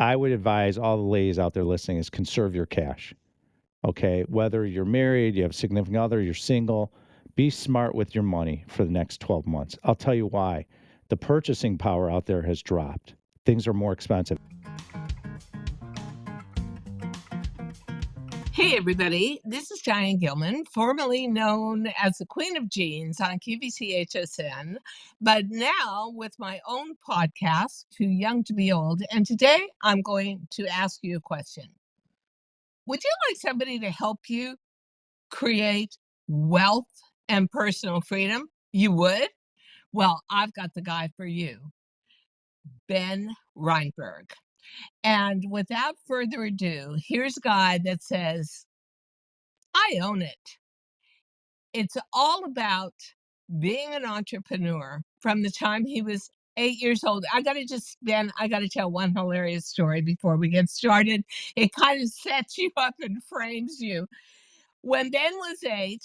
I would advise all the ladies out there listening is conserve your cash. Okay. Whether you're married, you have a significant other, you're single, be smart with your money for the next 12 months. I'll tell you why. The purchasing power out there has dropped. Things are more expensive. Hey, everybody. This is Diane Gilman, formerly known as the Queen of Jeans on QVC-HSN, but now with my own podcast, Too Young to Be Old. And today I'm going to ask you a question. Would you like somebody to help you create wealth and personal freedom? You would? Well, I've got the guy for you, Ben Reinberg. And without further ado, here's a guy that says, I own it. It's all about being an entrepreneur from the time he was 8 years old. Ben, I gotta tell one hilarious story before we get started. It kind of sets you up and frames you. When Ben was 8,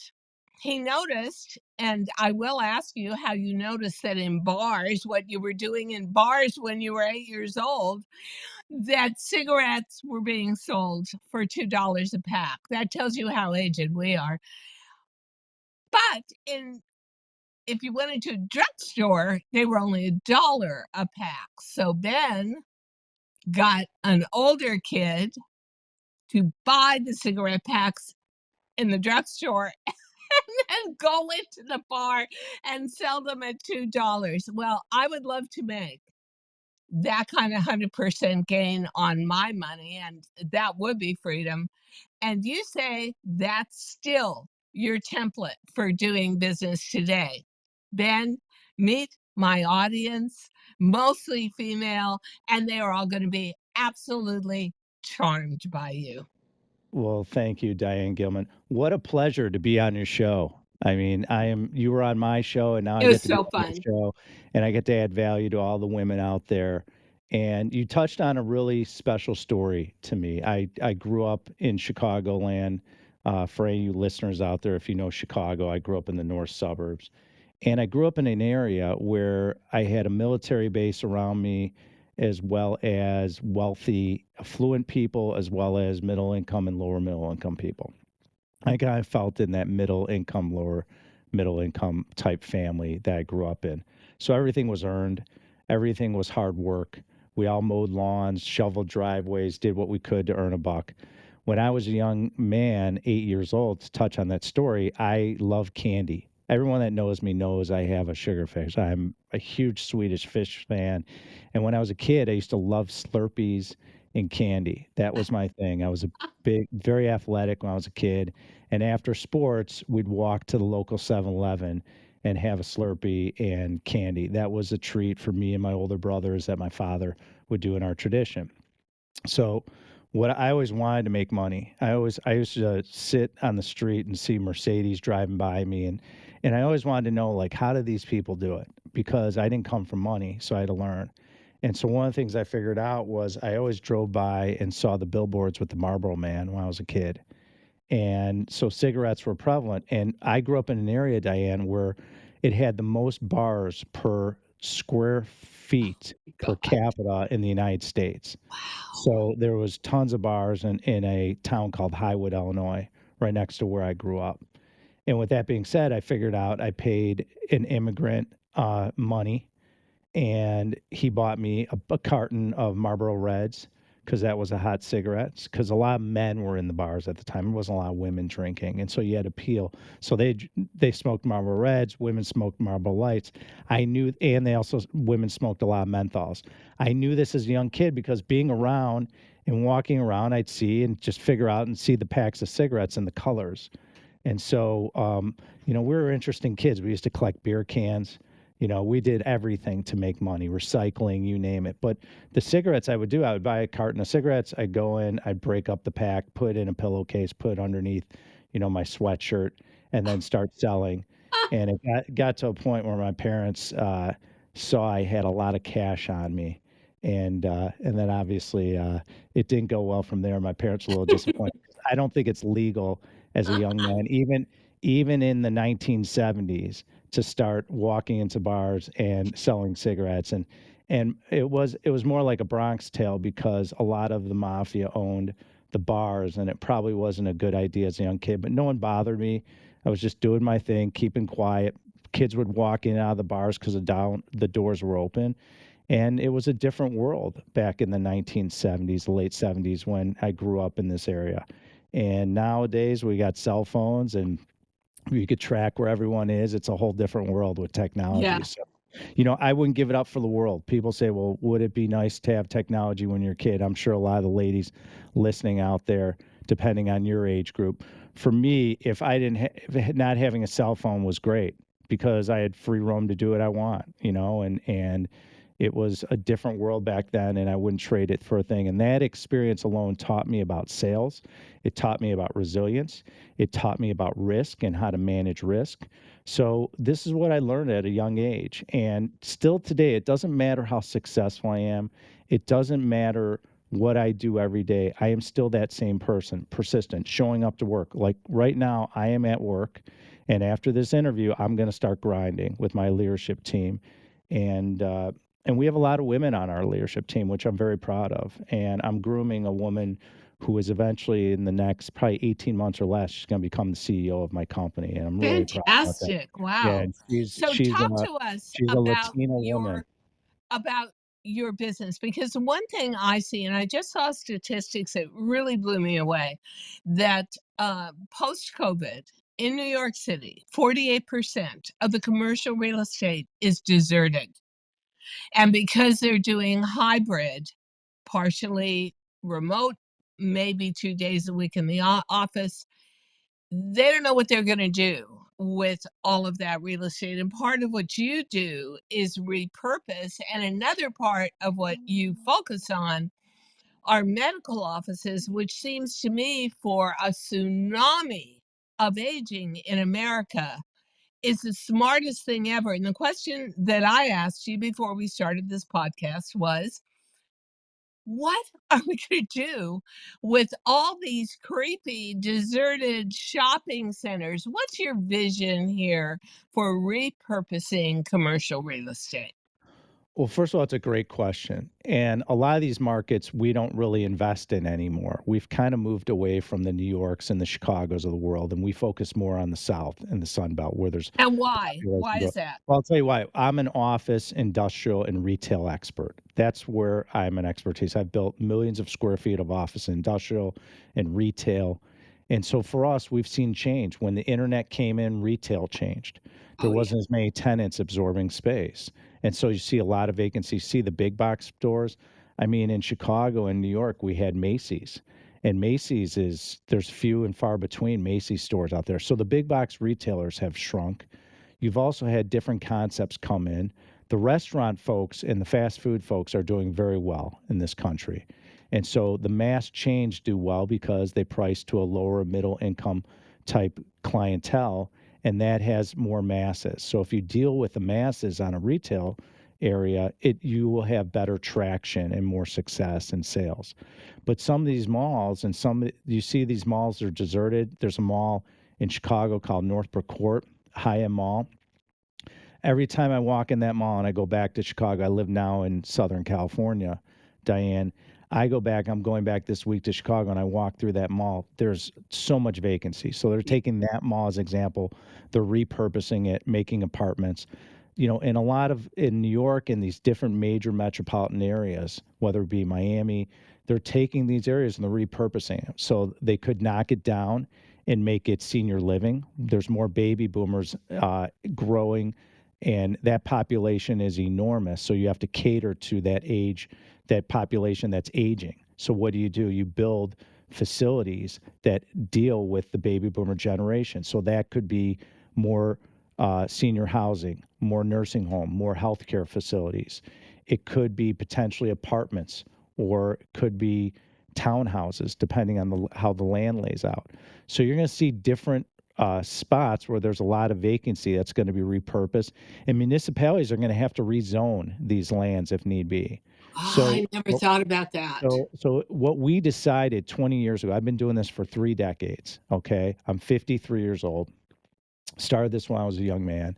he noticed, and I will ask you how you noticed that in bars, what you were doing in bars when you were 8 years old, that cigarettes were being sold for $2 a pack. That tells you how aged we are. But in if you went into a drugstore, they were only $1 a pack. So Ben got an older kid to buy the cigarette packs in the drugstore and go into the bar and sell them at $2. Well, I would love to make that kind of 100% gain on my money, and that would be freedom. And you say that's still your template for doing business today. Ben, meet my audience, mostly female, and they are all going to be absolutely charmed by you. Well, thank you, Diane Gilman. What a pleasure to be on your show. I mean, you were on my show and now I It was get to be so on your fun. show and I get to add value to all the women out there. And you touched on a really special story to me. I grew up in Chicagoland. For any of you listeners out there, if you know Chicago, I grew up in the north suburbs. And I grew up in an area where I had a military base around me, as well as wealthy, affluent people, as well as middle income and lower middle income people. I kind of felt in that middle income, lower middle income type family that I grew up in. So everything was earned, everything was hard work. We all mowed lawns, shoveled driveways, did what we could to earn a buck. When I was a young man, 8 years old, to touch on that story, I love candy. Everyone that knows me knows I have a sugar fish. I'm a huge Swedish fish fan. And when I was a kid, I used to love Slurpees and candy. That was my thing. I was a very athletic when I was a kid. And after sports, we'd walk to the local 7-Eleven and have a Slurpee and candy. That was a treat for me and my older brothers that my father would do in our tradition. So what I always wanted to make money. I used to sit on the street and see Mercedes driving by me and I always wanted to know like how do these people do it? Because I didn't come from money, so I had to learn. And so one of the things I figured out was I always drove by and saw the billboards with the Marlboro Man when I was a kid. And so cigarettes were prevalent. And I grew up in an area, Diane, where it had the most bars per square feet per God, capita in the United States. wow. So there was tons of bars in a town called Highwood, Illinois, right next to where I grew up. And with that being said, I figured out I paid an immigrant money, and he bought me a carton of Marlboro Reds because that was a hot cigarettes. Because a lot of men were in the bars at the time. There wasn't a lot of women drinking, and so you had to peel. So they smoked Marlboro Reds. Women smoked Marlboro Lights. I knew, and they also women smoked a lot of menthols. I knew this as a young kid because being around and walking around, I'd see and just figure out and see the packs of cigarettes and the colors. And so, we were interesting kids. We used to collect beer cans. We did everything to make money, recycling, you name it. But the cigarettes I would do, I would buy a carton of cigarettes. I'd go in, I'd break up the pack, put it in a pillowcase, put it underneath, my sweatshirt, and then start selling. And it got to a point where my parents saw I had a lot of cash on me. And then obviously it didn't go well from there. My parents were a little disappointed. I don't think it's legal as a young man, even in the 1970s, to start walking into bars and selling cigarettes. And it was more like a Bronx Tale because a lot of the mafia owned the bars, and it probably wasn't a good idea as a young kid, but no one bothered me. I was just doing my thing, keeping quiet. Kids would walk in and out of the bars because the doors were open, and it was a different world back in the 1970s, the late 70s when I grew up in this area. And nowadays we got cell phones and you could track where everyone is. It's a whole different world with Yeah. technology. So, I wouldn't give it up for the world. People say, well, would it be nice to have technology when you're a kid? I'm sure a lot of the ladies listening out there, depending on your age group. For me, if I didn't, if not having a cell phone was great because I had free roam to do what I want, and it was a different world back then, and I wouldn't trade it for a thing. And that experience alone taught me about sales. It taught me about resilience. It taught me about risk and how to manage risk. So this is what I learned at a young age. And still today, it doesn't matter how successful I am. It doesn't matter what I do every day. I am still that same person, persistent, showing up to work. Like right now, I am at work. And after this interview, I'm going to start grinding with my leadership team. And, uh, and we have a lot of women on our leadership team, which I'm very proud of. And I'm grooming a woman who is eventually in the next probably 18 months or less, she's going to become the CEO of my company. And I'm really proud about that. Fantastic. Yeah. Wow. And she's, So she's talk a, to us she's a Latina woman. about your business, because the one thing I see, and I just saw statistics that really blew me away, that post COVID in New York City, 48% of the commercial real estate is deserted. And because they're doing hybrid, partially remote, maybe 2 days a week in the office, they don't know what they're going to do with all of that real estate. And part of what you do is repurpose. And another part of what you focus on are medical offices, which seems to me for a tsunami of aging in America is the smartest thing ever. And the question that I asked you before we started this podcast was, what are we going to do with all these creepy, deserted shopping centers? What's your vision here for repurposing commercial real estate? Well, first of all, it's a great question. And a lot of these markets we don't really invest in anymore. We've kind of moved away from the New Yorks and the Chicagos of the world, and we focus more on the South and the Sun Belt where there's And why? population Why growth. is that? Well, I'll tell you why. I'm an office, industrial, and retail expert. That's where I'm an expertise. I've built millions of square feet of office, industrial, and retail. And so for us, we've seen change. When the internet came in, retail changed. There Oh, yeah. wasn't as many tenants absorbing space. And so you see a lot of vacancy. See the big box stores. I mean, in Chicago and New York, we had Macy's. And Macy's there's few and far between Macy's stores out there. So the big box retailers have shrunk. You've also had different concepts come in. The restaurant folks and the fast food folks are doing very well in this country. And so the mass chains do well because they price to a lower middle income type clientele, and that has more masses. So if you deal with the masses on a retail area, you will have better traction and more success in sales. But some of these malls and some you see these malls are deserted. There's a mall in Chicago called Northbrook Court, high-end mall. Every time I walk in that mall and I go back to Chicago, I live now in Southern California, Diane. I go back, I'm going back this week to Chicago and I walk through that mall. There's so much vacancy. So they're Yeah. taking that mall as example. They're repurposing it, making apartments. In a lot of in New York and these different major metropolitan areas, whether it be Miami, they're taking these areas and they're repurposing them. So they could knock it down and make it senior living. There's more baby boomers growing, and that population is enormous. So you have to cater to that population that's aging. So what do? You build facilities that deal with the baby boomer generation. So that could be more senior housing, more nursing home, more healthcare facilities. It could be potentially apartments, or it could be townhouses, depending on how the land lays out. So you're going to see different spots where there's a lot of vacancy that's going to be repurposed, and municipalities are going to have to rezone these lands if need be. Ah, So, I never what- thought about that. so what we decided 20 years ago. I've been doing this for 3 decades. Okay, I'm 53 years old. Started this when I was a young man,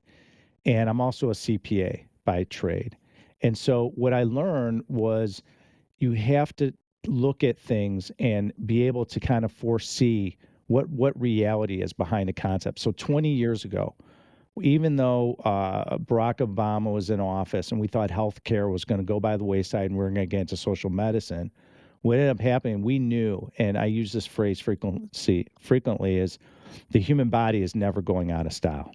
and I'm also a CPA by trade. And so what I learned was you have to look at things and be able to kind of foresee what reality is behind a concept. So 20 years ago, even though Barack Obama was in office and we thought healthcare was going to go by the wayside and we are going to get into social medicine, what ended up happening, we knew, and I use this phrase frequently, is the human body is never going out of style.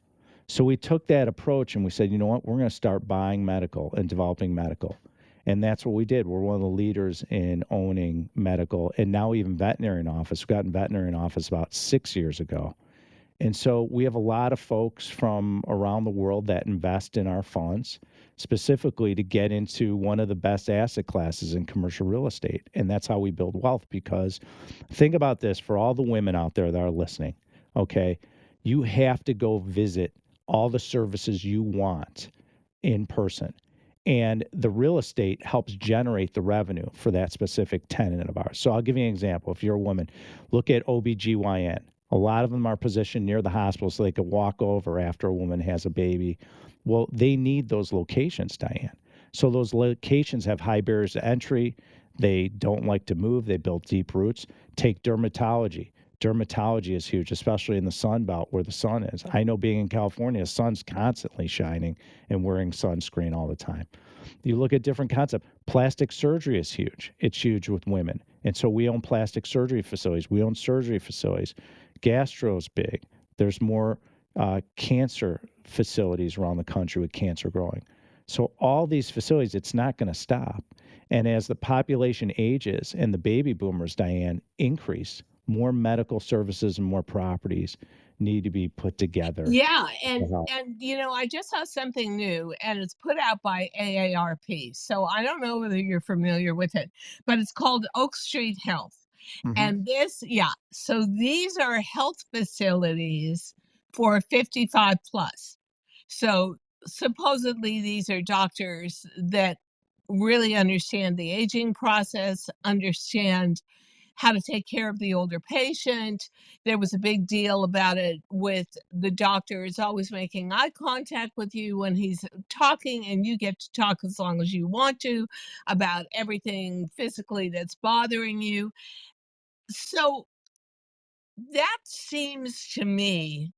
So we took that approach and we said, you know what, we're going to start buying medical and developing medical. And that's what we did. We're one of the leaders in owning medical and now even veterinary in office. We got in veterinary in office about 6 years ago. And so we have a lot of folks from around the world that invest in our funds specifically to get into one of the best asset classes in commercial real estate. And that's how we build wealth because think about this for all the women out there that are listening. Okay. You have to go visit all the services you want in person. And the real estate helps generate the revenue for that specific tenant of ours. So I'll give you an example. If you're a woman, look at OBGYN. A lot of them are positioned near the hospital so they could walk over after a woman has a baby. Well, they need those locations, Diane. So those locations have high barriers to entry. They don't like to move. They build deep roots. Take dermatology. Dermatology is huge, especially in the sun belt where the sun is. I know being in California, the sun's constantly shining and wearing sunscreen all the time. You look at different concepts. Plastic surgery is huge. It's huge with women. And so we own plastic surgery facilities. We own surgery facilities. Gastro's big. There's more cancer facilities around the country with cancer growing. So all these facilities, it's not going to stop. And as the population ages and the baby boomers, Diane, increase, more medical services and more properties need to be put together Yeah, to help. I just saw something new and it's put out by AARP. So I don't know whether you're familiar with it, but it's called Oak Street Health. Hmm. And so these are health facilities for 55 plus. So supposedly these are doctors that really understand the aging process, understand how to take care of the older patient. There was a big deal about it with the doctor is always making eye contact with you when he's talking, and you get to talk as long as you want to about everything physically that's bothering you. So that seems to me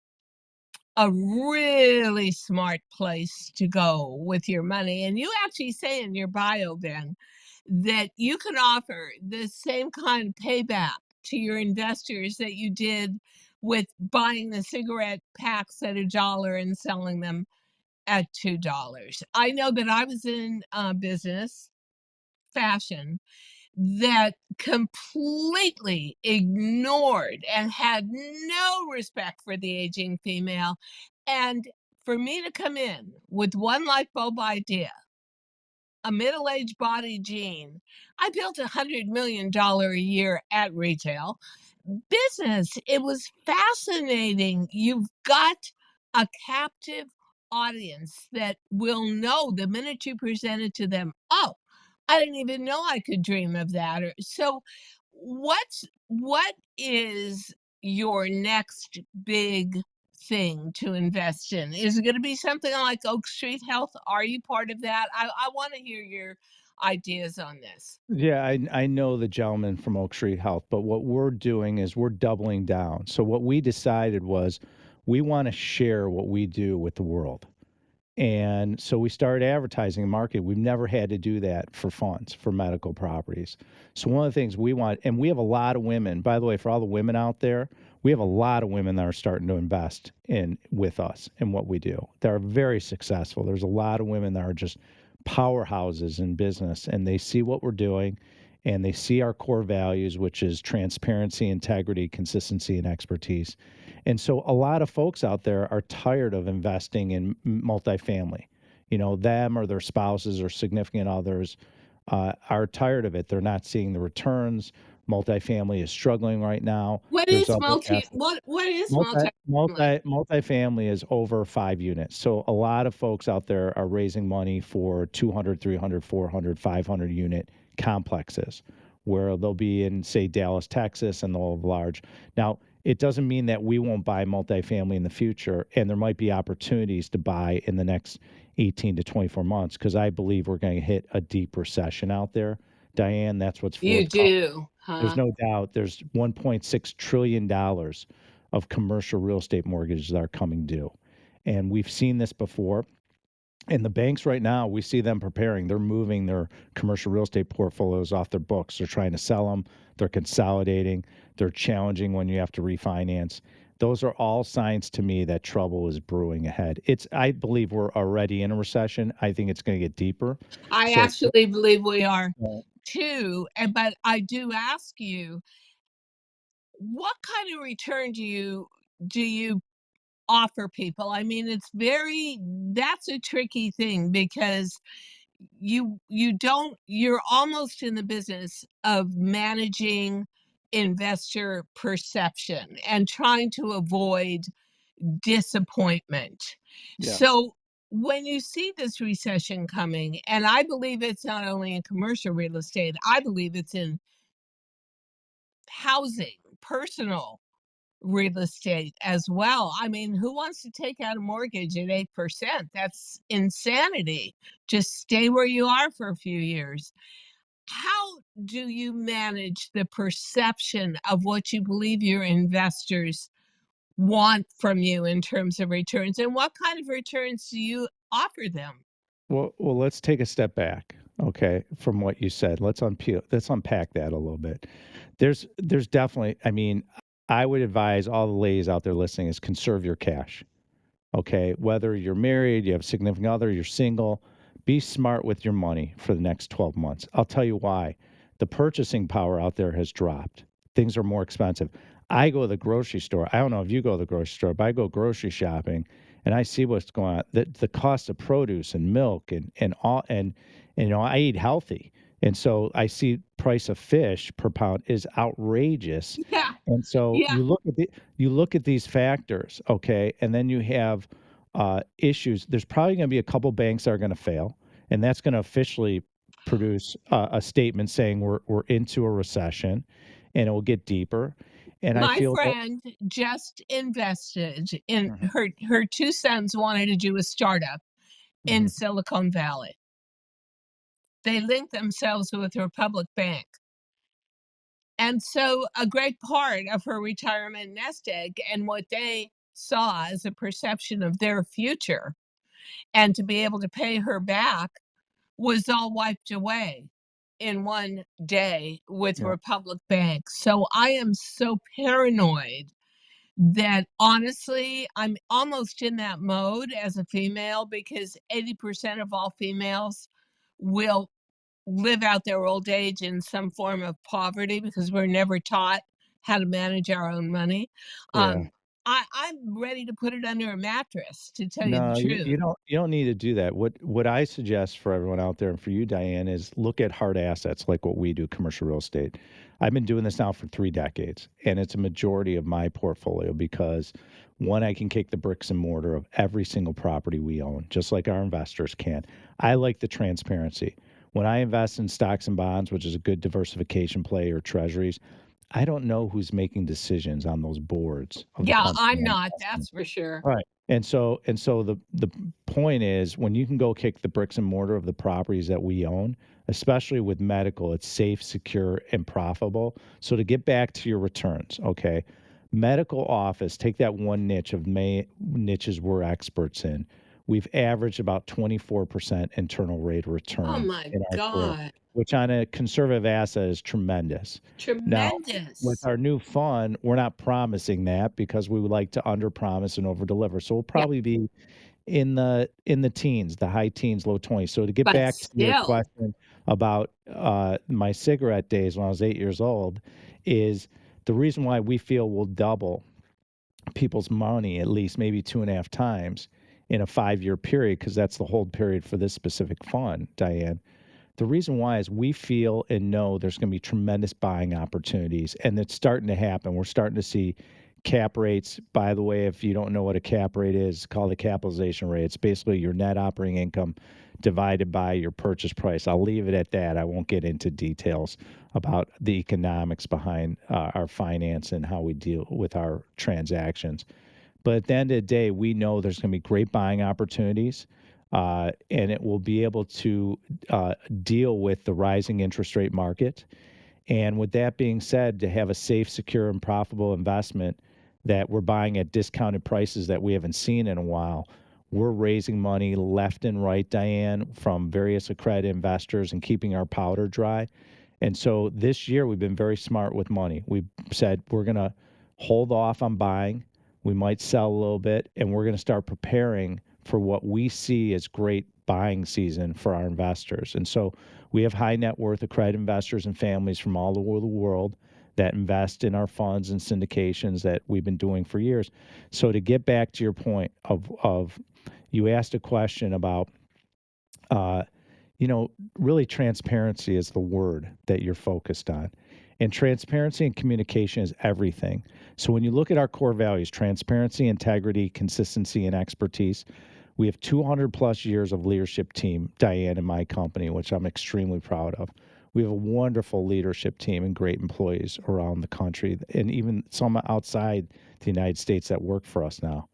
a really smart place to go with your money. And you actually say in your bio, Ben, that you can offer the same kind of payback to your investors that you did with buying the cigarette packs at $1 and selling them at $2. I know that I was in business, fashion, that completely ignored and had no respect for the aging female. And for me to come in with one light bulb idea, a middle-aged body gene, I built $100 million a year at retail business. It was fascinating. You've got a captive audience that will know the minute you present it to them, "Oh, I didn't even know I could dream of that," or so what is your next big thing to invest in? Is it gonna be something like Oak Street Health? Are you part of that? I wanna hear your ideas on this. Yeah, I know the gentleman from Oak Street Health, but what we're doing is we're doubling down. So what we decided was we want to share what we do with the world. And so we started advertising and marketing. We've never had to do that for funds, for medical properties. So one of the things we want, and we have a lot of women, by the way, for all the women out there, we have a lot of women that are starting to invest in with us in what we do. They're very successful. There's a lot of women that are just powerhouses in business and they see what we're doing and they see our core values, which is transparency, integrity, consistency, and expertise. And so a lot of folks out there are tired of investing in multifamily. You know, them or their spouses or significant others are tired of it. They're not seeing the returns. Multifamily is struggling right now. What There's is other multi assets. what is multifamily? Multifamily is over 5 units. So a lot of folks out there are raising money for 200, 300, 400, 500 unit complexes where they'll be in, say, Dallas, Texas, and they'll have large. Now, It doesn't mean that we won't buy multifamily in the future, and there might be opportunities to buy in the next 18 to 24 months because I believe we're going to hit a deep recession out there. Diane, that's what's You forthcoming. do, There's huh? no doubt there's $1.6 trillion of commercial real estate mortgages that are coming due. And we've seen this before. And the banks right now, we see them preparing. They're moving their commercial real estate portfolios off their books. They're trying to sell them. They're consolidating. They're challenging when you have to refinance. Those are all signs to me that trouble is brewing ahead. I believe we're already in a recession. I think it's going to get deeper. I So, actually believe we are uh, too. But I do ask you, what kind of return do you offer people? I mean, that's a tricky thing because you're almost in the business of managing investor perception and trying to avoid disappointment. yeah. So when you see this recession coming, and I believe it's not only in commercial real estate, I believe it's in housing, personal real estate as well. I mean, who wants to take out a mortgage at 8%? That's insanity. Just stay where you are for a few years. How do you manage the perception of what you believe your investors want from you in terms of returns? And what kind of returns do you offer them? Well, let's take a step back, okay, from what you said. Let's unpack that a little bit. There's definitely, I mean, I would advise all the ladies out there listening is conserve your cash. Okay, whether you're married, you have a significant other, you're single, be smart with your money for the next 12 months. I'll tell you why. The purchasing power out there has dropped. Things are more expensive. I go to the grocery store. I don't know if you go to the grocery store, but I go grocery shopping and I see what's going on. The cost of produce and milk and I eat healthy. And so I see price of fish per pound is outrageous. Yeah, And so yeah. you look at these factors, okay, and then you have issues. There's probably going to be a couple banks that are going to fail, and that's going to officially produce a statement saying we're into a recession, and it will get deeper. And I My feel that. friend just invested in Mhm, her two sons wanted to do a startup in mhm. Silicon Valley. They linked themselves with Republic Bank. And so a great part of her retirement nest egg and what they saw as a perception of their future and to be able to pay her back was all wiped away in one day with Yeah. Republic Bank. So I am so paranoid that honestly, I'm almost in that mode as a female because 80% of all females will live out their old age in some form of poverty because we're never taught how to manage our own money. Yeah. Um, I'm ready to put it under a mattress, to tell you the No, truth. you don't need to do that. What I suggest for everyone out there and for you, Diane, is look at hard assets like what we do, commercial real estate. I've been doing this now for 3 decades, and it's a majority of my portfolio because one, I can kick the bricks and mortar of every single property we own, just like our investors can. I like the transparency. When I invest in stocks and bonds, which is a good diversification play, or treasuries, I don't know who's making decisions on those boards of the Yeah, company I'm I'm not, investing. that's for sure. Right. And so the point is when you can go kick the bricks and mortar of the properties that we own, especially with medical, it's safe, secure, and profitable. So to get back to your returns, okay, medical office, take that one niche of niches we're experts in. We've averaged about 24% internal rate of Oh return my in our career, God. which on a conservative asset is tremendous. Now, with Tremendous. our new fund, we're not promising that because we would like to underpromise and overdeliver. So we'll Yeah, probably be in the teens, the high teens, low 20s. So to get but back to your still. question about my cigarette days when I was 8 years old, is the reason why we feel we'll double people's money at least maybe 2.5 times in a 5 year period, because that's the hold period for this specific fund, Diane. The reason why is we feel and know there's going to be tremendous buying opportunities, and it's starting to happen. We're starting to see cap rates, by the way, if you don't know what a cap rate is, called a capitalization rate. It's basically your net operating income divided by your purchase price. I'll leave it at that. I won't get into details about the economics behind our finance and how we deal with our transactions. But at the end of the day, we know there's going to be great buying opportunities, and it will be able to deal with the rising interest rate market. And with that being said, to have a safe, secure, and profitable investment that we're buying at discounted prices that we haven't seen in a while, we're raising money left and right, Diane, from various accredited investors and keeping our powder dry. And so this year we've been very smart with money. We said we're going to hold off on buying. We might sell a little bit, and we're going to start preparing for what we see as great buying season for our investors. And so we have high net worth accredited investors and families from all over the world that invest in our funds and syndications that we've been doing for years. So to get back to your point of you asked a question about uh, really transparency is the word that you're focused on. And transparency and communication is everything. So when you look at our core values, transparency, integrity, consistency, and expertise, we have 200 plus years of leadership team, Diane, in my company, which I'm extremely proud of. We have a wonderful leadership team and great employees around the country, and even some outside the United States that work for us now.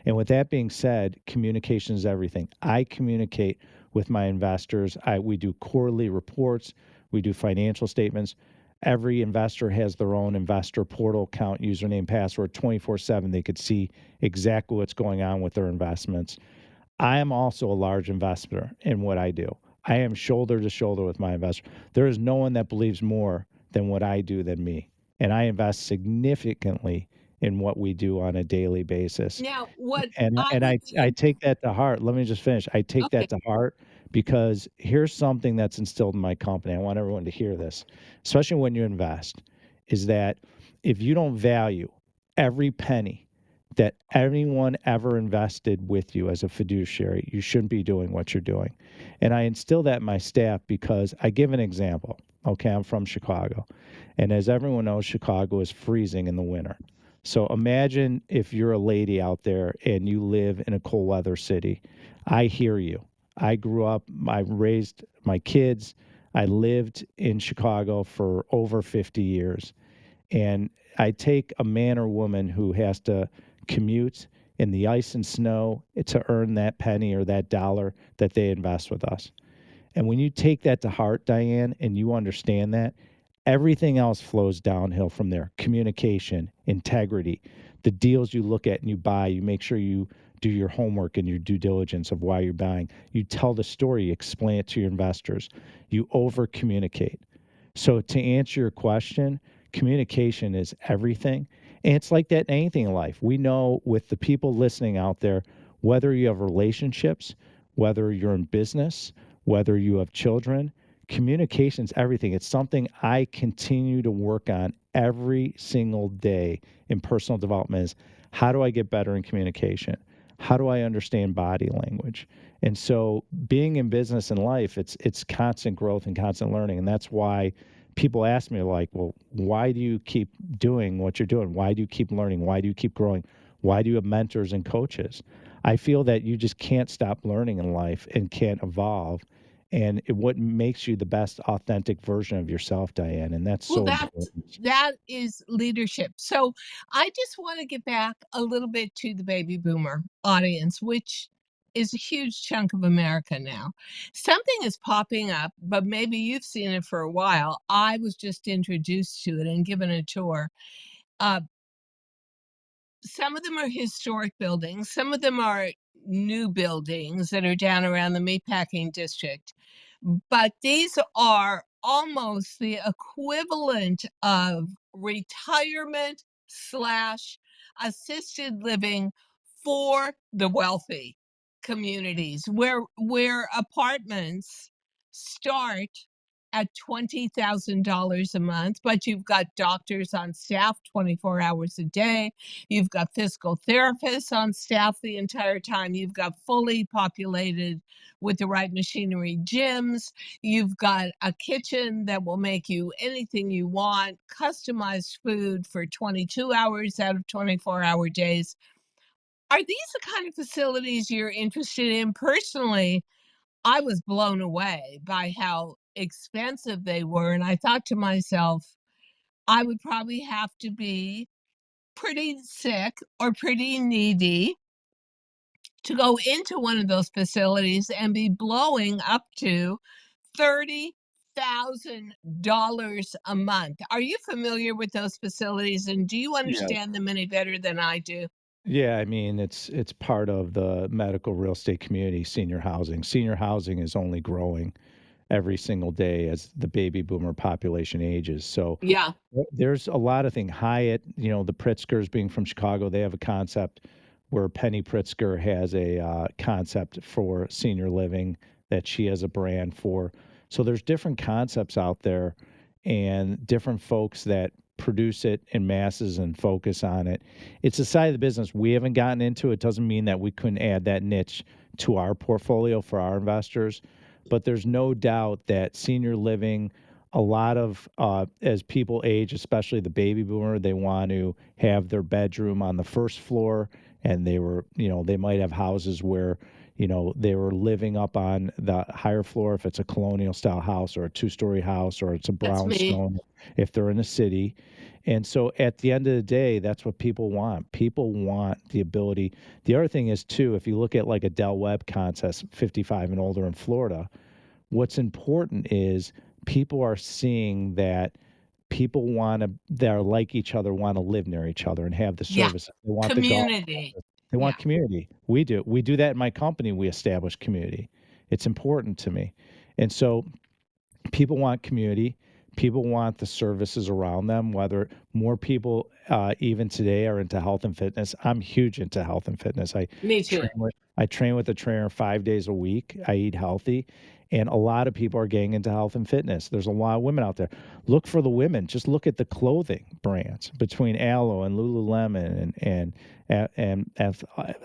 And with that being said, communication is everything. I communicate with my investors. We do quarterly reports, we do financial statements. Every investor has their own investor portal account, username, password, 24/7. They could see exactly what's going on with their investments. I am also a large investor in what I do. I am shoulder to shoulder with my investor. There is no one that believes more than what I do than me. And I invest significantly in what we do on a daily basis. Now, what And I and would I be I in take that to heart. Let me just finish. I take okay. that to heart because here's something that's instilled in my company. I want everyone to hear this, especially when you invest, is that if you don't value every penny that anyone ever invested with you as a fiduciary, you shouldn't be doing what you're doing. And I instill that in my staff because I give an example. Okay, I'm from Chicago. And as everyone knows, Chicago is freezing in the winter. So imagine if you're a lady out there and you live in a cold weather city. I hear you. I grew up, I raised my kids. I lived in Chicago for over 50 years. And I take a man or woman who has to commute in the ice and snow to earn that penny or that dollar that they invest with us. And when you take that to heart, Diane, and you understand that, everything else flows downhill from there. Communication, integrity, the deals you look at and you buy, you make sure you do your homework and your due diligence of why you're buying. You tell the story, you explain it to your investors. You over communicate. So to answer your question, communication is everything. And it's like that in anything in life. We know with the people listening out there, whether you have relationships, whether you're in business, whether you have children, communication's everything. It's something I continue to work on every single day in personal development is how do I get better in communication? How do I understand body language? And so being in business and life, it's constant growth and constant learning. And that's why people ask me like, well, why do you keep doing what you're doing? Why do you keep learning? Why do you keep growing? Why do you have mentors and coaches? I feel that you just can't stop learning in life and can't evolve and what makes you the best authentic version of yourself, Diane, and that's Well, so important. that is leadership. So, I just wanna get back a little bit to the baby boomer audience, which is a huge chunk of America now. Something is popping up, but maybe you've seen it for a while. I was just introduced to it and given a tour. Uh, some of them are historic buildings, some of them are new buildings that are down around the meatpacking district. But these are almost the equivalent of retirement slash assisted living for the wealthy communities where apartments start at $20,000 a month, but you've got doctors on staff 24 hours a day. You've got physical therapists on staff the entire time. You've got fully populated with the right machinery gyms. You've got a kitchen that will make you anything you want, customized food for 22 hours out of 24-hour days. Are these the kind of facilities you're interested in? Personally, I was blown away by how expensive they were, and I thought to myself, I would probably have to be pretty sick or pretty needy to go into one of those facilities and be blowing up to $30,000 a month. Are you familiar with those facilities, and do you Yeah. understand them any better than I do? Yeah, I mean, it's part of the medical real estate community, senior housing. Senior housing is only growing every single day as the baby boomer population ages. So Yeah, there's a lot of things. Hyatt, the Pritzkers being from Chicago, they have a concept where Penny Pritzker has a concept for senior living that she has a brand for. So there's different concepts out there and different folks that produce it in masses and focus on it. It's a side of the business we haven't gotten into. It doesn't mean that we couldn't add that niche to our portfolio for our investors, but there's no doubt that senior living, a lot of as people age, especially the baby boomer, they want to have their bedroom on the first floor, and they might have houses where they were living up on the higher floor if it's a colonial style house or a two-story house or it's a that's me. brownstone if they're in a city. And so at the end of the day, that's what people want. People want the ability. The other thing is too, if you look at like a Del Webb contest, 55 and older in Florida, what's important is people are seeing that people want to that are like each other want to live near each other and have the Yeah, services. They want the golf community. courses. They Yeah, want community. We do that in my company. We establish community. It's important to me. And so people want community. People want the services around them. Whether more people even today are into health and fitness. I'm huge into health and fitness. me too. I train with a trainer 5 days a week. I eat healthy, and a lot of people are getting into health and fitness. There's a lot of women out there. Look for the women. Just look at the clothing brands between Aloe and Lululemon and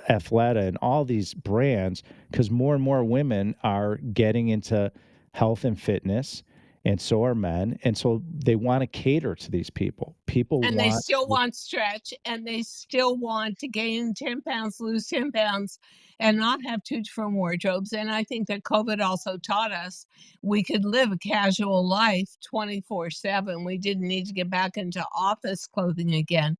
Athleta and all these brands, because more and more women are getting into health and fitness, and so are men. And so they want to cater to these people. People And they want, still want stretch, and they still want to gain 10 pounds, lose 10 pounds, and not have 2 different wardrobes, and I think that COVID also taught us we could live a casual life 24/7. We didn't need to get back into office clothing again.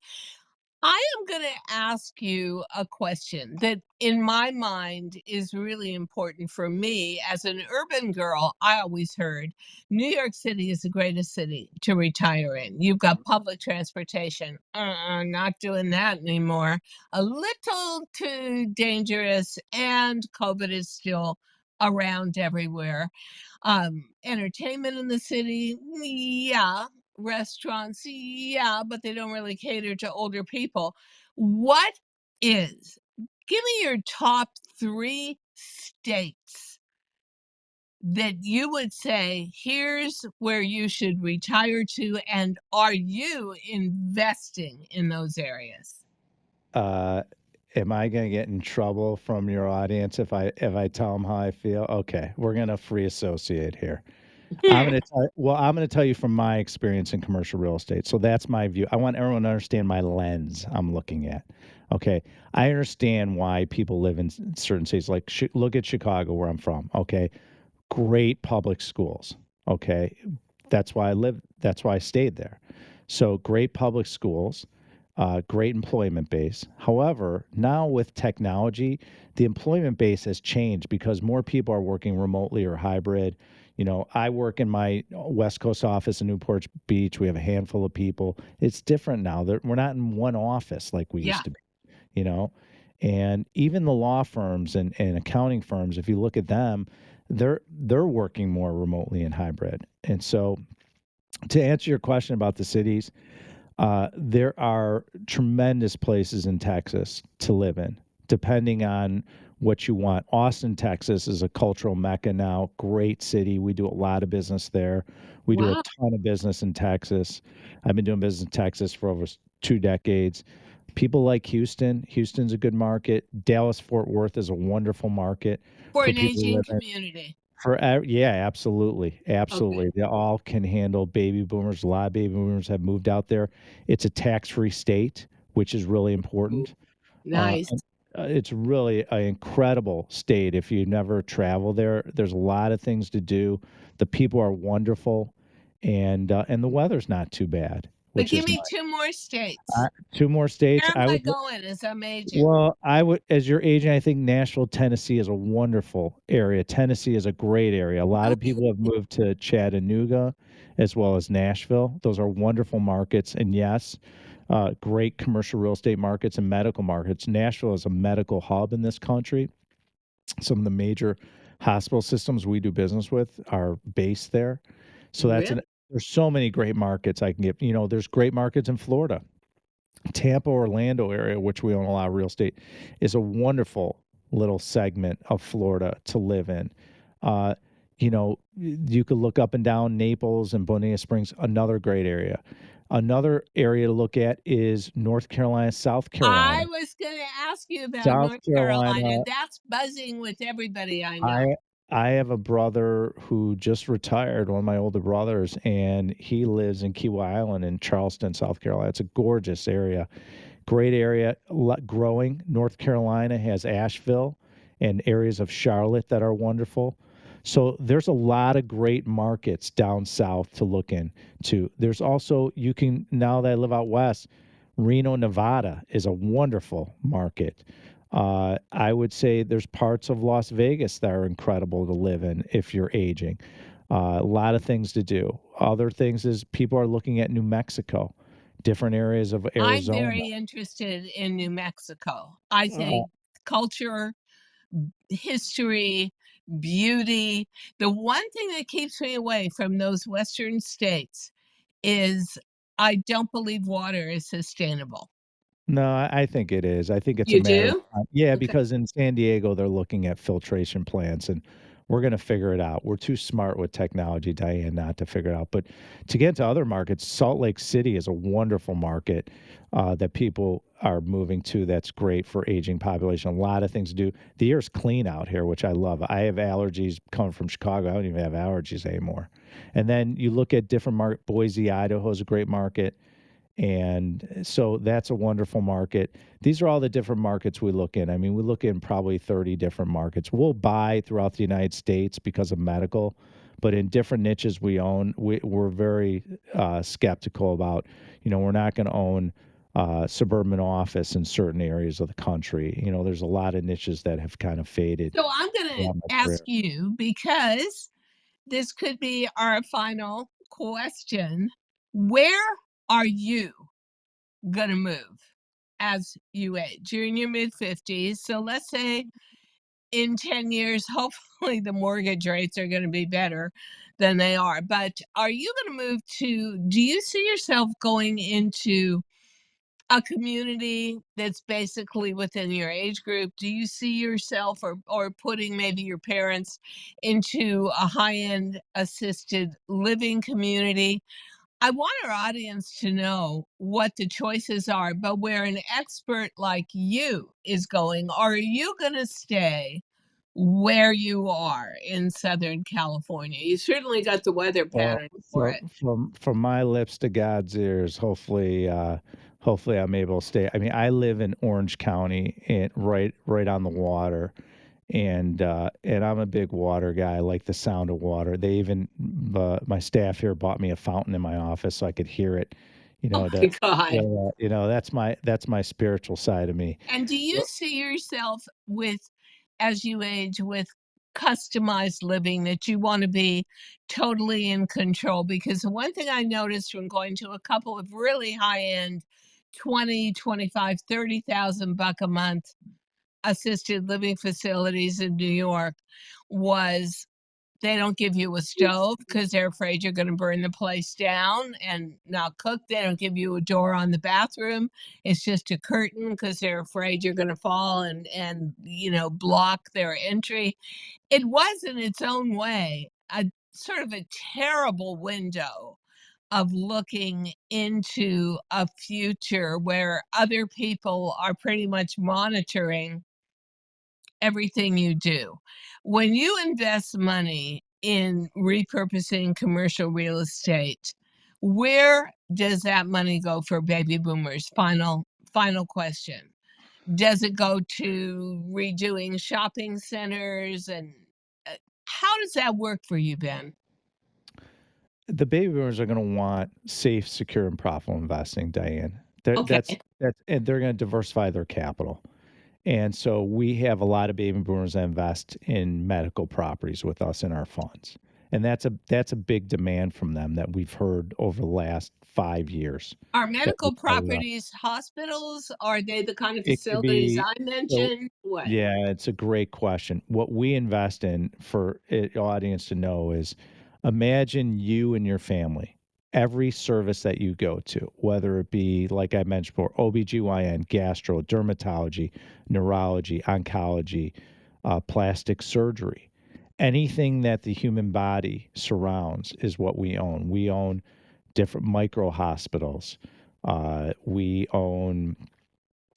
I am going to ask you a question that, in my mind, is really important for me. As an urban girl, I always heard New York City is the greatest city to retire in. You've got public transportation. Not doing that anymore. A little too dangerous, and COVID is still around everywhere. Entertainment in the city, yeah. Restaurants, yeah, but they don't really cater to older people. What is Give me your top 3 states that you would say, "Here's where you should retire to," and are you investing in those areas? uh, am I going to get in trouble from your audience if I tell them how I feel? Okay, we're going to free associate here. I'm going to tell you from my experience in commercial real estate. So that's my view. I want everyone to understand my lens I'm looking at. Okay, I understand why people live in certain cities. Like look at Chicago, where I'm from. Okay, great public schools. Okay. That's why I live. That's why I stayed there. So great public schools, great employment base. However, now with technology, the employment base has changed because more people are working remotely or hybrid. I work in my West Coast office in Newport Beach. We have a handful of people. It's different now. We're not in one office like we Yeah, used to be, you know? And even the law firms and accounting firms, if you look at them, they're working more remotely and hybrid. And so to answer your question about the cities, there are tremendous places in Texas to live in, depending on what you want. Austin, Texas is a cultural mecca now. Great city. We do a lot of business there. We do a Wow. ton of business in Texas. I've been doing business in Texas for over 2 decades. People like Houston. Houston's a good market. Dallas Fort Worth is a wonderful market For for an people who aging live in. community. Yeah, absolutely, Okay. absolutely. They all can handle baby boomers. A lot of baby boomers have moved out there. It's a tax-free state, which is really Ooh, important. nice. And it's really an incredible state. If you never travel there, there's a lot of things to do. The people are wonderful, and the weather's not too bad, But which give is me nice. 2 more states. 2 more states. Where am I going as I'm aging? Well, I would, as your agent, I think Nashville, Tennessee is a wonderful area. Tennessee is a great area. A lot of Okay. people have moved to Chattanooga as well as Nashville. Those are wonderful markets. And yes, great commercial real estate markets and medical markets. Nashville is a medical hub in this country. Some of the major hospital systems we do business with are based there. So Really? there's so many great markets I can give. There's great markets in Florida. Tampa, Orlando area, which we own a lot of real estate, is a wonderful little segment of Florida to live in. Uh, you could look up and down Naples and Bonita Springs, another great area. Another area to look at is North Carolina, South Carolina. I was gonna ask you about South North Carolina. Carolina, That's buzzing with everybody I know. I I have a brother who just retired, one of my older brothers, and he lives in Kiawah Island in Charleston, South Carolina. It's a gorgeous area. Great area, growing. North Carolina has Asheville and areas of Charlotte that are wonderful. So there's a lot of great markets down south to look into. There's also, now that I live out west, Reno, Nevada is a wonderful market. I would say there's parts of Las Vegas that are incredible to live in if you're aging. A lot of things to do. Other things is people are looking at New Mexico, different areas of I'm Arizona. very interested in New Mexico. I Uh, think culture, history, beauty. The one thing that keeps me away from those western states is I don't believe water is sustainable. no, I think it is. I think it's a You matter of do? time. Yeah, Okay. because in San Diego, they're looking at filtration plants, and we're going to figure it out. We're too smart with technology, Diane, not to figure it out. But to get into other markets, Salt Lake City is a wonderful market that people are moving to. That's great for aging population. A lot of things to do. The air's clean out here, which I love. I have allergies coming from Chicago. I don't even have allergies anymore. And then you look at different market. Boise, Idaho is a great market. And so that's a wonderful market. These are all the different markets we look in. I mean, we look in probably 30 different markets. We'll buy throughout the United States because of medical, but in different niches we own, we're very skeptical about, we're not going to own suburban office in certain areas of the country. There's a lot of niches that have kind of faded So I'm going to throughout my ask career. you because this could be our final question. Where are you going to move as you age? You're in your mid 50s. So let's say in 10 years, hopefully the mortgage rates are going to be better than they are. But are you going to move to, do you see yourself going into a community that's basically within your age group? Do you see yourself or putting maybe your parents into a high-end assisted living community? I want our audience to know what the choices are, but where an expert like you is going, are you going to stay where you are in Southern California? You certainly got the weather Well, pattern for it. from my lips to God's ears, hopefully I'm able to stay. I mean, I live in Orange County and right on the water, and I'm a big water guy. I like the sound of water. They even my staff here bought me a fountain in my office so I could hear it. Oh my God. That's my spiritual side of me. And do you see yourself with, as you age, with customized living that you want to be totally in control? Because the one thing I noticed from going to a couple of really high end 20, 25, 30,000 buck a month assisted living facilities in New York was They don't give you a stove because 'cause they're afraid you're gonna burn the place down and not cook. They don't give you a door on the bathroom. It's just a curtain because 'cause they're afraid you're gonna fall and block their entry. It was in its own way a sort of a terrible window of looking into a future where other people are pretty much monitoring everything you do. When you invest money in repurposing commercial real estate, where does that money go for baby boomers? Final question. Does it go to redoing shopping centers and how does that work for you, Ben? The baby boomers are gonna want safe, secure, and profitable investing, Diane. Okay. That's and they're gonna diversify their capital. And so we have a lot of baby boomers that invest in medical properties with us in our funds. And that's a big demand from them that we've heard over the last 5 years Are that we medical covered up. properties hospitals? Are they the kind of It could facilities be I so mentioned? What? yeah, it's a great question. What we invest in for audience to know is imagine you and your family, every service that you go to, whether it be, like I mentioned before, OBGYN, gastro, dermatology, neurology, oncology, plastic surgery. Anything that the human body surrounds is what we own. We own different micro hospitals. We own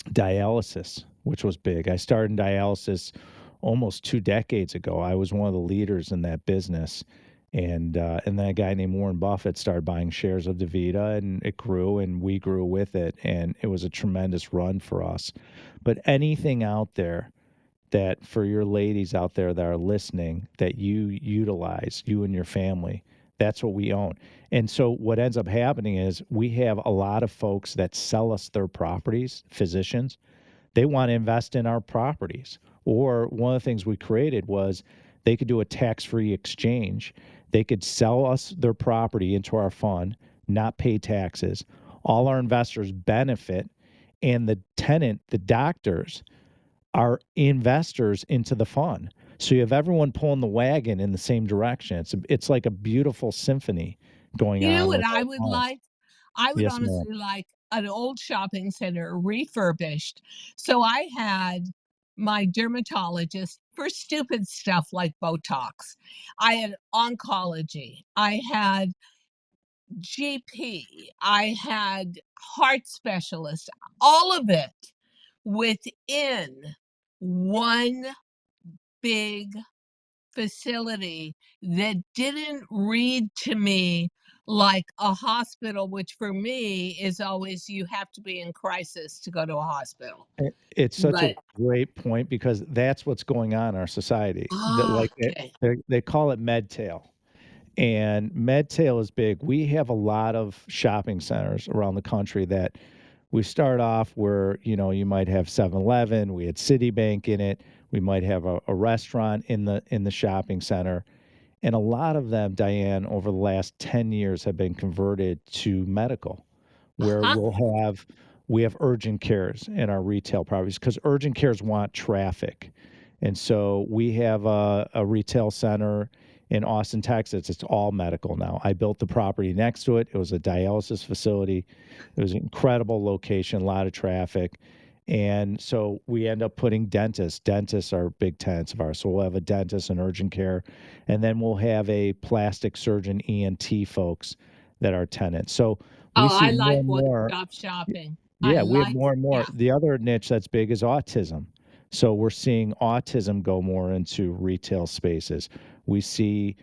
dialysis, which was big. I started in dialysis almost 2 decades ago. I was one of the leaders in that business, and then a guy named Warren Buffett started buying shares of DaVita, and it grew, and we grew with it, and it was a tremendous run for us. But anything out there that for your ladies out there that are listening that you utilize, you and your family, that's what we own. And so what ends up happening is we have a lot of folks that sell us their properties, physicians, they want to invest in our properties. Or one of the things we created was they could do a tax-free exchange. They could sell us their property into our fund, not pay taxes. All our investors benefit, and the tenant, the doctors, are investors into the fund. So you have everyone pulling the wagon in the same direction. It's like a beautiful symphony going You know on what with I our would funds. like? I would Yes, ma'am. honestly like an old shopping center refurbished. So I had my dermatologist for stupid stuff like Botox. I had oncology. I had GP. I had heart specialist. All of it within one big facility that didn't read to me like a hospital, which for me is always you have to be in crisis to go to a hospital. It's such a But great point because that's what's going on in our society. That like okay. they call it medtail, and medtail is big. We have a lot of shopping centers around the country that we start off where you might have 7-Eleven. We had Citibank in it. We might have a restaurant in the shopping center, and a lot of them, Diane, over the last 10 years have been converted to medical, where Huh? we have urgent cares in our retail properties because urgent cares want traffic. And so we have a retail center in Austin, Texas. It's all medical now. I built the property next to it. It was a dialysis facility. It was an incredible location, a lot of traffic. And so we end up putting dentists. Dentists are big tenants of ours. So we'll have a dentist and urgent care, and then we'll have a plastic surgeon, ENT folks that are tenants. So we Oh, see I more like and more. one-stop shopping. I Yeah, we have like more and more. yeah. The other niche that's big is autism. So we're seeing autism go more into retail spaces. We see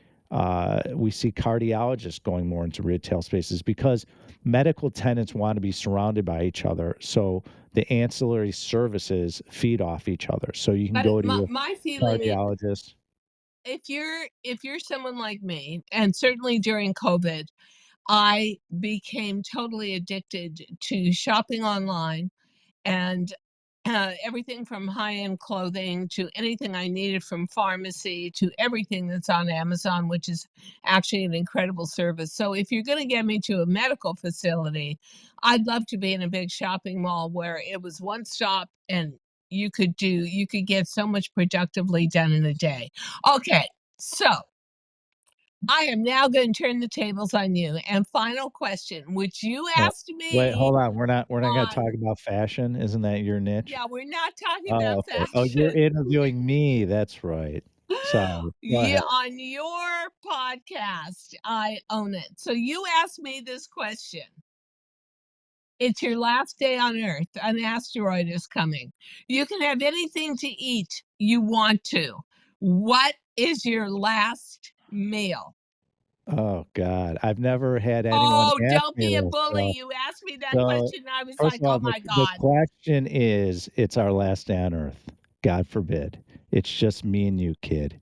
we see cardiologists going more into retail spaces because medical tenants want to be surrounded by each other. So the ancillary services feed off each other. So you can But go to my your my feeling is cardiologist. if you're someone like me, and certainly during COVID, I became totally addicted to shopping online and everything from high-end clothing to anything I needed from pharmacy to everything that's on Amazon, which is actually an incredible service. So if you're going to get me to a medical facility, I'd love to be in a big shopping mall where it was one stop and you could get so much productively done in a day. Okay. So I am now going to turn the tables on you. And final question, which you Uh, asked wait, me hold on, we're not gonna talk on, about fashion, isn't that your niche? yeah, we're not talking Oh, about okay. Oh, you're fashion. interviewing me, that's right. Sorry, go Yeah, ahead. on your podcast, I own it. So you asked me this question. It's your last day on Earth. An asteroid is coming. You can have anything to eat you want to. What is your last meal? Oh god, I've never had anyone Oh, ask don't me be a this, bully. You asked me that so, question. I was first like, of all, oh the my the God. question is, it's our last day on Earth, God forbid. It's just me and you, kid.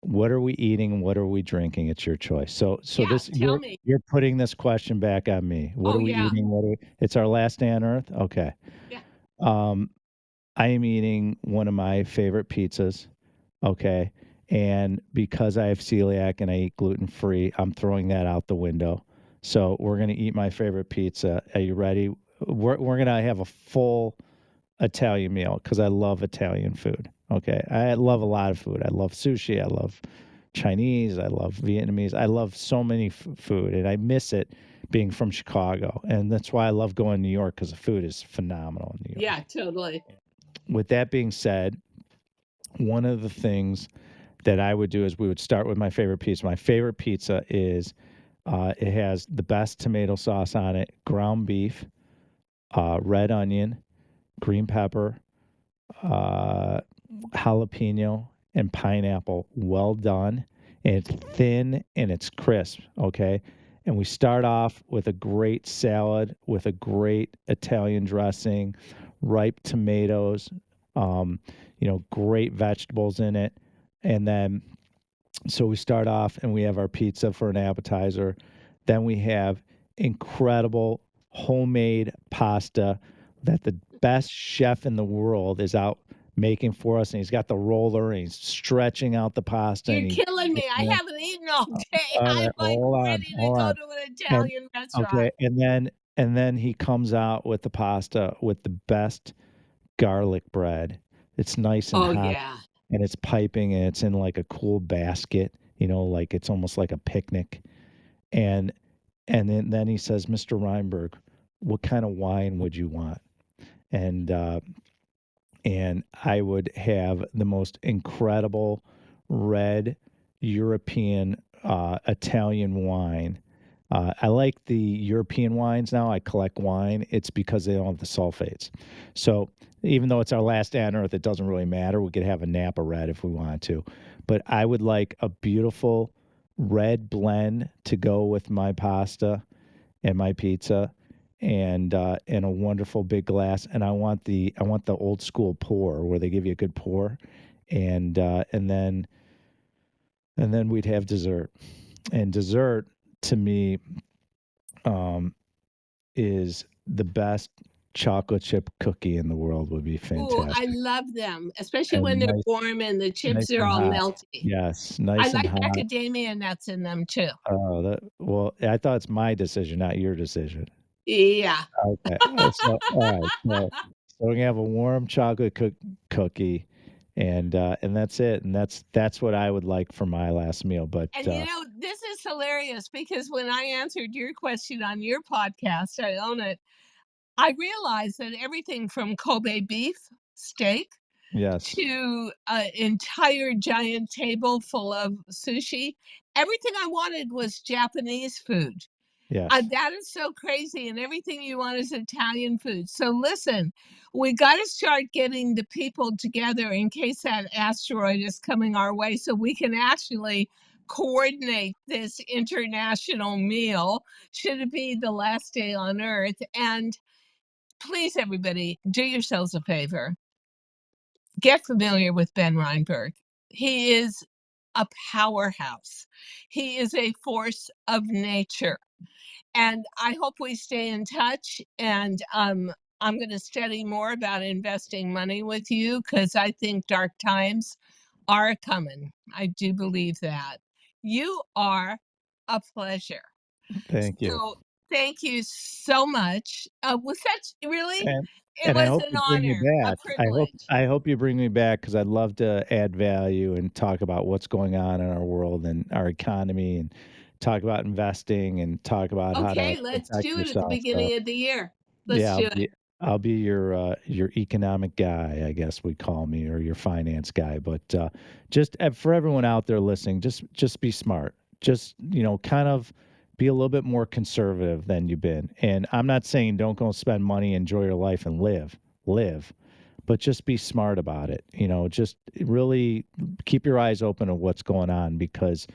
What are we eating? What are we drinking? It's your choice. So Yeah, this tell me. you're putting this question back on me. What Oh, are we yeah. eating? What are we it's our last day on Earth? Okay. Yeah. Um, I am eating one of my favorite pizzas, okay? And because I have celiac and I eat gluten-free, I'm throwing that out the window. So we're gonna eat my favorite pizza. Are you ready? We're gonna have a full Italian meal because I love Italian food. Okay. I love a lot of food. I love sushi. I love Chinese. I love Vietnamese. I love so many food, and I miss it being from Chicago. And that's why I love going to New York because the food is phenomenal in New York. Yeah, totally. With that being said, one of the things that I would do is we would start with my favorite pizza. My favorite pizza is it has the best tomato sauce on it, ground beef, red onion, green pepper, uh, jalapeno and pineapple, well done. And it's thin and it's crisp. Okay. And we start off with a great salad with a great Italian dressing, ripe tomatoes, great vegetables in it. And then so we start off and we have our pizza for an appetizer. Then we have incredible homemade pasta that the best chef in the world is out making for us. And he's got the roller and he's stretching out the pasta You're and he's killing me. I yeah, haven't eaten all day. all I'm right, like ready to hold go on. to an And Italian okay, restaurant. and then he comes out with the pasta with the best garlic bread. It's nice and Oh, hot yeah. and it's piping and it's in like a cool basket, like it's almost like a picnic. And and then he says, "Mr. Reinberg, what kind of wine would you want?" And and I would have the most incredible red European Italian wine. I like the European wines now. I collect wine. It's because they don't have the sulfates. So even though it's our last day on earth, it doesn't really matter. We could have a Napa Red if we wanted to. But I would like a beautiful red blend to go with my pasta and my pizza and a wonderful big glass, and I want the old school pour where they give you a good pour, and then we'd have dessert. And dessert to me um is the best chocolate chip cookie in the world would be Ooh, I fantastic. love them, especially when And they're nice warm and the nice chips are and all hot. melty. Yes, I nice and like hot. macadamia nuts in them too. Oh, well, I thought it's my decision, not your decision. Yeah. Okay. So all right. So we're gonna have a warm chocolate cookie, and that's it. And that's what I would like for my last meal. But And this is hilarious because when I answered your question on your podcast, I own it. I realized that everything from Kobe beef steak yes, to an entire giant table full of sushi, everything I wanted was Japanese food. yes, That is so crazy, and everything you want is Italian food. So listen, we gotta start getting the people together in case that asteroid is coming our way so we can actually coordinate this international meal, should it be the last day on Earth. And please, everybody, do yourselves a favor. Get familiar with Ben Reinberg. He is a powerhouse. He is a force of nature. And I hope we stay in touch. And I'm going to study more about investing money with you because I think dark times are coming. I do believe that. You are a pleasure. thank you. So Thank you so much. With such really, And it I was hope an you bring me honor, a back. privilege. I hope you bring me back because 'cause I'd love to add value and talk about what's going on in our world and our economy and talk about investing and talk about how to Okay, let's protect do it at the yourself. So, beginning of the year. Let's yeah, do it. I'll be your economic guy, I guess we call me, or your finance guy. But just for everyone out there listening, just be smart. Just kind of be a little bit more conservative than you've been. And I'm not saying don't go spend money, enjoy your life, and live, but just be smart about it. Just really keep your eyes open to what's going on because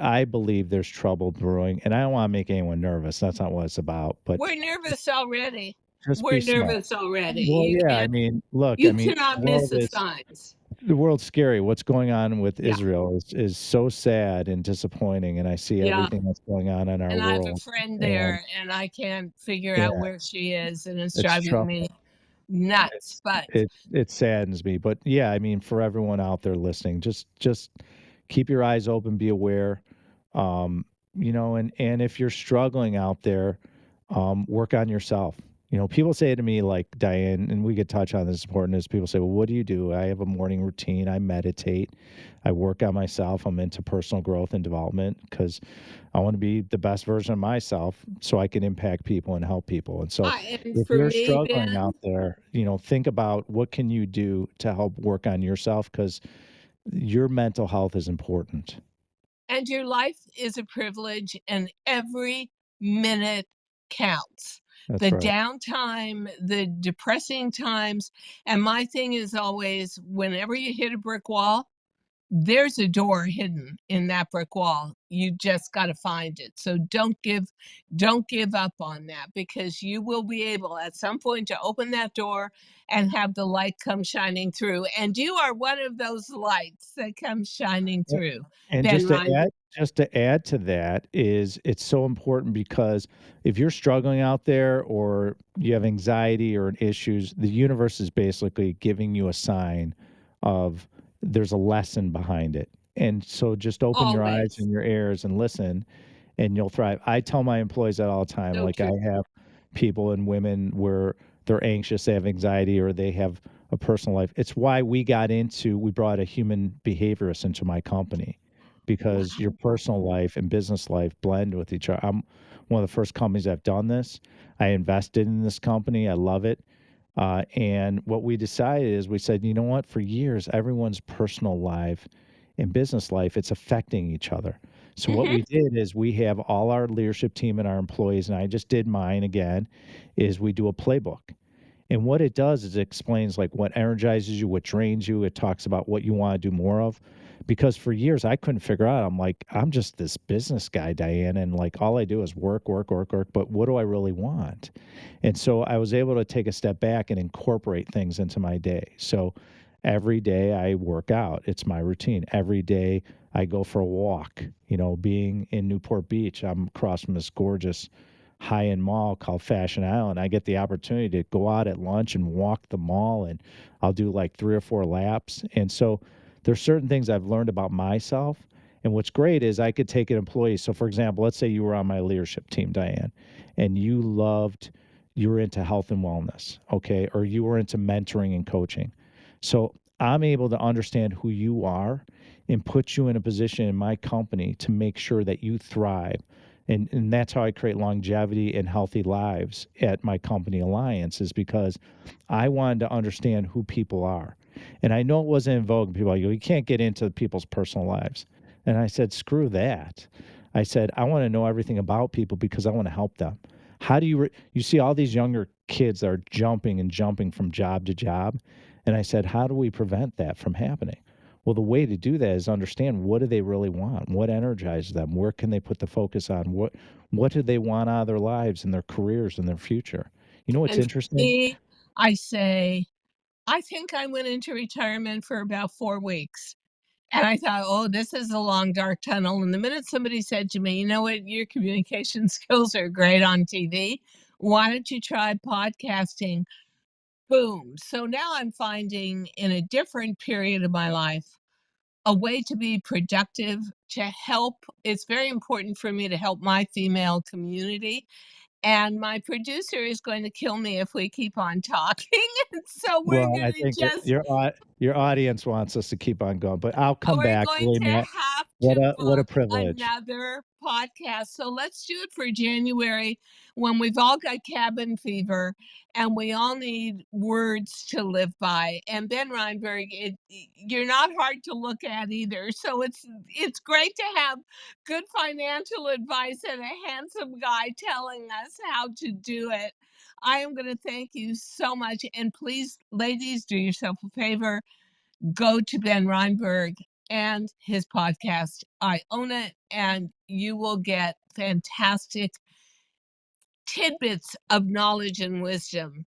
I believe there's trouble brewing, and I don't want to make anyone nervous. That's not what it's about. But We're nervous already. just be We're smart. nervous already. Well, You yeah, I can't mean, look, I you mean, cannot miss the signs. the world's scary. What's going on with Yeah, Israel is so sad and disappointing, and I see yeah. everything that's going on in our And I have a world, friend and there, and I can't figure out yeah, where she is, and it's it's driving trouble. me nuts. It's But it saddens me, but yeah, I mean, for everyone out there listening, just keep your eyes open, be aware, um, and if you're struggling out there, work on yourself. People say to me like Diane, and we could touch on this important is people say, "Well, what do you do?" I have a morning routine. I meditate. I work on myself. I'm into personal growth and development because I want to be the best version of myself so I can impact people and help people. And so and if for you're me, struggling Ben, out there, think about what can you do to help work on yourself because your mental health is important. and your life is a privilege, and every minute counts. That's The right. downtime, the depressing times, and my thing is always whenever you hit a brick wall, there's a door hidden in that brick wall. You just got to find it. So don't give up on that because you will be able at some point to open that door and have the light come shining through. And you are one of those lights that comes shining A- through. And Ben Reinberg. just to add to that is it's so important because if you're struggling out there or you have anxiety or issues, the universe is basically giving you a sign of there's a lesson behind it. And so just open your eyes Always. and your ears and listen and you'll thrive. I tell my employees that all the time. So Like I true. have people and women where they're anxious, they have anxiety, or they have a personal life. It's why we brought a human behaviorist into my company because your Wow. personal life and business life blend with each other. I'm one of the first companies that have done this. I invested in this company. I love it. And what we decided is we said, you know what? For years, everyone's personal life and business life, it's affecting each other. So what Hmm. we did is we have all our leadership team and our employees, and I just did mine again, is we do a playbook. And what it does is it explains like what energizes you, what drains you. It talks about what you want to do more of. Because for years I couldn't figure out. I'm like, I'm just this business guy, Diane, and like all I do is work, work, work, work. But what do I really want? And so I was able to take a step back and incorporate things into my day. So every day I work out. It's my routine. Every day I go for a walk. Being in Newport Beach, I'm across from this gorgeous high-end mall called Fashion Island. I get the opportunity to go out at lunch and walk the mall, and I'll do like 3 or 4 laps. And so there's certain things I've learned about myself. And what's great is I could take an employee. So, for example, let's say you were on my leadership team, Diane, and you were into health and wellness, okay, or you were into mentoring and coaching. So I'm able to understand who you are and put you in a position in my company to make sure that you thrive. And that's how I create longevity and healthy lives at my company Alliance is because I wanted to understand who people are. And I know it wasn't in vogue. People are like, you can't get into people's personal lives. And I said, screw that. I said, I want to know everything about people because I want to help them. How do you see all these younger kids that are jumping and jumping from job to job? And I said, how do we prevent that from happening? Well, the way to do that is understand what do they really want? What energizes them? Where can they put the focus on? What do they want out of their lives and their careers and their future? You know what's And for interesting? me, I say, I think I went into retirement for about 4 weeks. And I thought, oh, this is a long, dark tunnel. And the minute somebody said to me, you know what, your communication skills are great on TV. Why don't you try podcasting? Boom. So now I'm finding in a different period of my life, a way to be productive, to help. It's very important for me to help my female community. And my producer is going to kill me if we keep on talking. And so we're Well, going I to think just, your audience wants us to keep on going, but I'll come we're back, going believe to me, have what to a book privilege. another podcast. So let's do it for January when we've all got cabin fever and we all need words to live by. And Ben Reinberg, you're not hard to look at either. So it's great to have good financial advice and a handsome guy telling us how to do it. I am going to thank you so much. And please, ladies, do yourself a favor, go to Ben Reinberg and his podcast, I Own It, and you will get fantastic tidbits of knowledge and wisdom.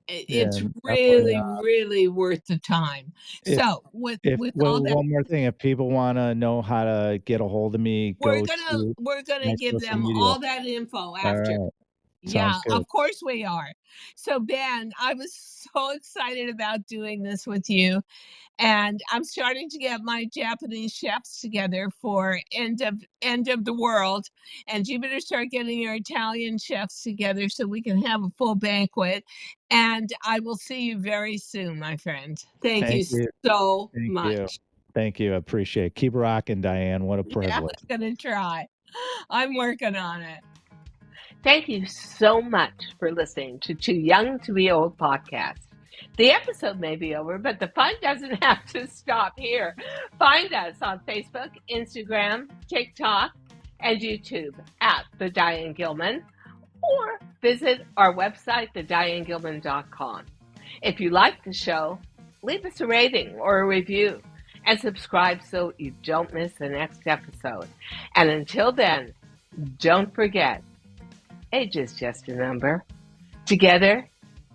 Yeah, It's definitely. really, really worth the time. If So, with well, all that, one more thing, if people wanna know how to get a hold of me, we're go gonna to we're gonna my give social them media. all that info All after. right, sounds Yeah, good. of course we are. So, Ben, I was so excited about doing this with you. And I'm starting to get my Japanese chefs together for end of the world, and you better start getting your Italian chefs together so we can have a full banquet, and I will see you very soon, my friend. Thank you Thank you. so Thank you. much. Thank you, I appreciate it. Keep rocking, Diane, what a Yeah, I'm privilege. gonna try. I'm working on it. Thank you so much for listening to Too Young to Be Old podcast. The episode may be over, but the fun doesn't have to stop here. Find us on Facebook, Instagram, TikTok, and YouTube at The Diane Gilman, or visit our website, thedianegilman.com. If you like the show, leave us a rating or a review and subscribe so you don't miss the next episode. And until then, don't forget, age is just a number. Together,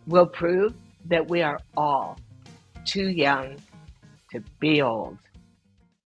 we'll prove that we are all too young to be old.